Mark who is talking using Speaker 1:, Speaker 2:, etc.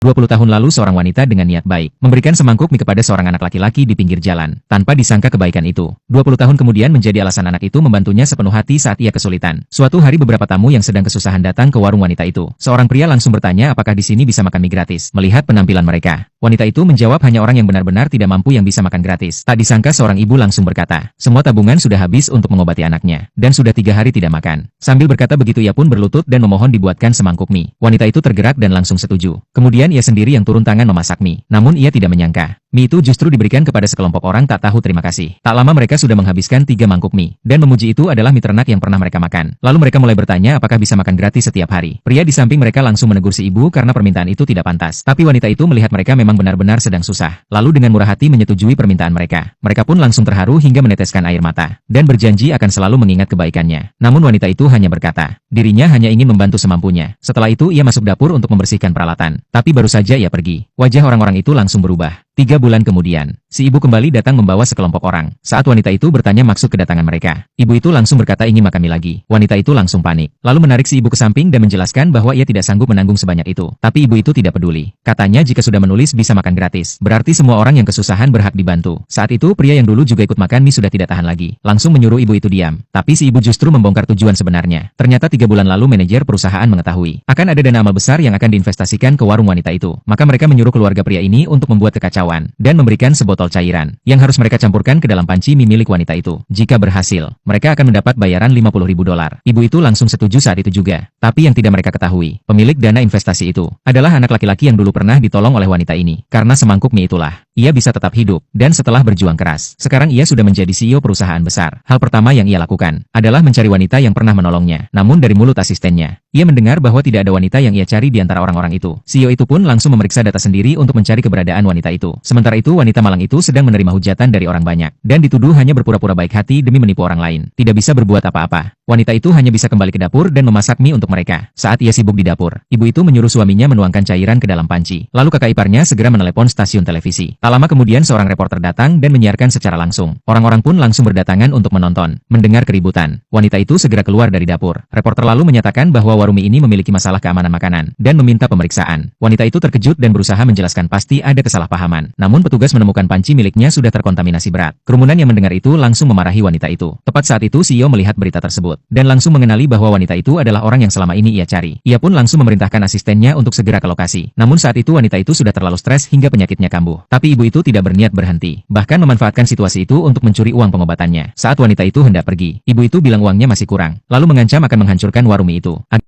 Speaker 1: 20 tahun lalu seorang wanita dengan niat baik memberikan semangkuk mie kepada seorang anak laki-laki di pinggir jalan. Tanpa disangka kebaikan itu, 20 tahun kemudian menjadi alasan anak itu membantunya sepenuh hati saat ia kesulitan. Suatu hari beberapa tamu yang sedang kesusahan datang ke warung wanita itu. Seorang pria langsung bertanya apakah di sini bisa makan mie gratis. Melihat penampilan mereka, wanita itu menjawab hanya orang yang benar-benar tidak mampu yang bisa makan gratis. Tak disangka seorang ibu langsung berkata, semua tabungan sudah habis untuk mengobati anaknya, dan sudah 3 hari tidak makan. Sambil berkata begitu ia pun berlutut dan memohon dibuatkan semangkuk mie. Wanita itu tergerak dan langsung setuju. Kemudian ia sendiri yang turun tangan memasak mie. Namun ia tidak menyangka, mie itu justru diberikan kepada sekelompok orang tak tahu terima kasih. Tak lama mereka sudah menghabiskan 3 mangkuk mie, dan memuji itu adalah mie ternak yang pernah mereka makan. Lalu mereka mulai bertanya apakah bisa makan gratis setiap hari. Pria di samping mereka langsung menegur si ibu karena permintaan itu tidak pantas. Tapi wanita itu melihat mereka memang benar-benar sedang susah. Lalu dengan murah hati menyetujui permintaan mereka. Mereka pun langsung terharu hingga meneteskan air mata, dan berjanji akan selalu mengingat kebaikannya. Namun wanita itu hanya berkata, dirinya hanya ingin membantu semampunya. Setelah itu ia masuk dapur untuk membersihkan peralatan. Tapi baru saja ia pergi, wajah orang-orang itu langsung berubah. 3 bulan kemudian, si ibu kembali datang membawa sekelompok orang. Saat wanita itu bertanya maksud kedatangan mereka, ibu itu langsung berkata ingin makan mie lagi. Wanita itu langsung panik, lalu menarik si ibu ke samping dan menjelaskan bahwa ia tidak sanggup menanggung sebanyak itu. Tapi ibu itu tidak peduli. Katanya jika sudah menulis bisa makan gratis, berarti semua orang yang kesusahan berhak dibantu. Saat itu pria yang dulu juga ikut makan mie sudah tidak tahan lagi, langsung menyuruh ibu itu diam. Tapi si ibu justru membongkar tujuan sebenarnya. Ternyata 3 bulan lalu manajer perusahaan mengetahui akan ada dana amal besar yang akan diinvestasikan ke warung wanita itu. Maka mereka menyuruh keluarga pria ini untuk membuat kekacauan dan memberikan sebotol cairan yang harus mereka campurkan ke dalam panci mie milik wanita itu. Jika berhasil, mereka akan mendapat bayaran $50.000. Ibu itu langsung setuju saat itu juga. Tapi yang tidak mereka ketahui, pemilik dana investasi itu adalah anak laki-laki yang dulu pernah ditolong oleh wanita ini. Karena semangkuk mie itulah, ia bisa tetap hidup, dan setelah berjuang keras, sekarang ia sudah menjadi CEO perusahaan besar. Hal pertama yang ia lakukan adalah mencari wanita yang pernah menolongnya. Namun dari mulut asistennya, ia mendengar bahwa tidak ada wanita yang ia cari di antara orang-orang itu. CEO itu pun langsung memeriksa data sendiri untuk mencari keberadaan wanita itu. Sementara itu wanita malang itu sedang menerima hujatan dari orang banyak, dan dituduh hanya berpura-pura baik hati demi menipu orang lain. Tidak bisa berbuat apa-apa. Wanita itu hanya bisa kembali ke dapur dan memasak mie untuk mereka. Saat ia sibuk di dapur, ibu itu menyuruh suaminya menuangkan cairan ke dalam panci. Lalu kakak iparnya segera menelepon stasiun televisi. Tak lama kemudian seorang reporter datang dan menyiarkan secara langsung. Orang-orang pun langsung berdatangan untuk menonton. Mendengar keributan, wanita itu segera keluar dari dapur. Reporter lalu menyatakan bahwa warung mie ini memiliki masalah keamanan makanan dan meminta pemeriksaan. Wanita itu terkejut dan berusaha menjelaskan pasti ada kesalahpahaman. Namun petugas menemukan panci miliknya sudah terkontaminasi berat. Kerumunan yang mendengar itu langsung memarahi wanita itu. Tepat saat itu CEO melihat berita tersebut dan langsung mengenali bahwa wanita itu adalah orang yang selama ini ia cari. Ia pun langsung memerintahkan asistennya untuk segera ke lokasi. Namun saat itu wanita itu sudah terlalu stres hingga penyakitnya kambuh. Tapi ibu itu tidak berniat berhenti, bahkan memanfaatkan situasi itu untuk mencuri uang pengobatannya. Saat wanita itu hendak pergi, ibu itu bilang uangnya masih kurang, lalu mengancam akan menghancurkan warung mie itu.